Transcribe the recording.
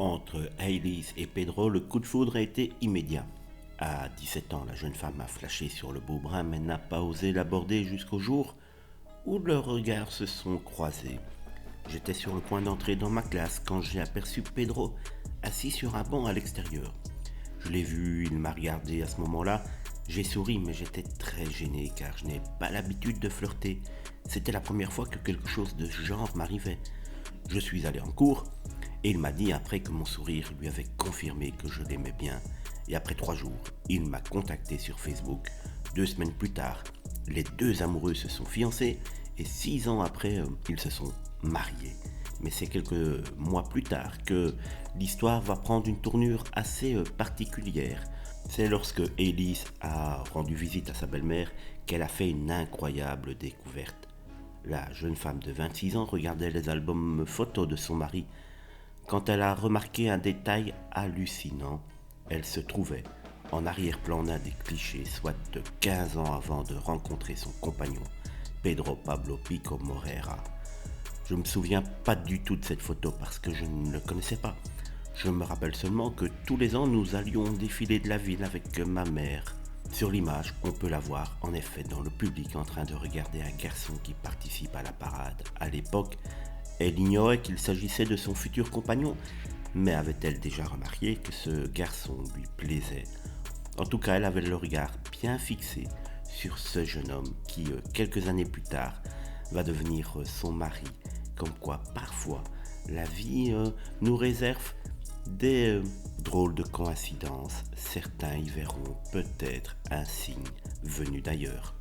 Entre Hayley et Pedro, le coup de foudre a été immédiat. À 17 ans, la jeune femme a flashé sur le beau brun mais n'a pas osé l'aborder jusqu'au jour où leurs regards se sont croisés. J'étais sur le point d'entrer dans ma classe quand j'ai aperçu Pedro assis sur un banc à l'extérieur. Je l'ai vu, il m'a regardé à ce moment-là. J'ai souri mais j'étais très gêné car je n'ai pas l'habitude de flirter. C'était la première fois que quelque chose de ce genre m'arrivait. Je suis allé en cours et il m'a dit après que mon sourire lui avait confirmé que je l'aimais bien. Et après 3 jours, il m'a contacté sur Facebook. 2 semaines plus tard, les deux amoureux se sont fiancés et 6 ans après, ils se sont mariés. Mais c'est quelques mois plus tard que l'histoire va prendre une tournure assez particulière. C'est lorsque Elise a rendu visite à sa belle-mère qu'elle a fait une incroyable découverte. La jeune femme de 26 ans regardait les albums photos de son mari quand elle a remarqué un détail hallucinant. Elle se trouvait en arrière-plan d'un des clichés, soit de 15 ans avant de rencontrer son compagnon, Pedro Pablo Pico Moreira. Je ne me souviens pas du tout de cette photo parce que je ne le connaissais pas. Je me rappelle seulement que tous les ans nous allions défiler de la ville avec ma mère. Sur l'image, on peut la voir en effet dans le public en train de regarder un garçon qui participe à la parade. À l'époque, elle ignorait qu'il s'agissait de son futur compagnon, mais avait-elle déjà remarqué que ce garçon lui plaisait? En tout cas, elle avait le regard bien fixé sur ce jeune homme qui, quelques années plus tard, va devenir son mari. Comme quoi, parfois, la vie nous réserve des drôles de coïncidences. Certains y verront peut-être un signe venu d'ailleurs.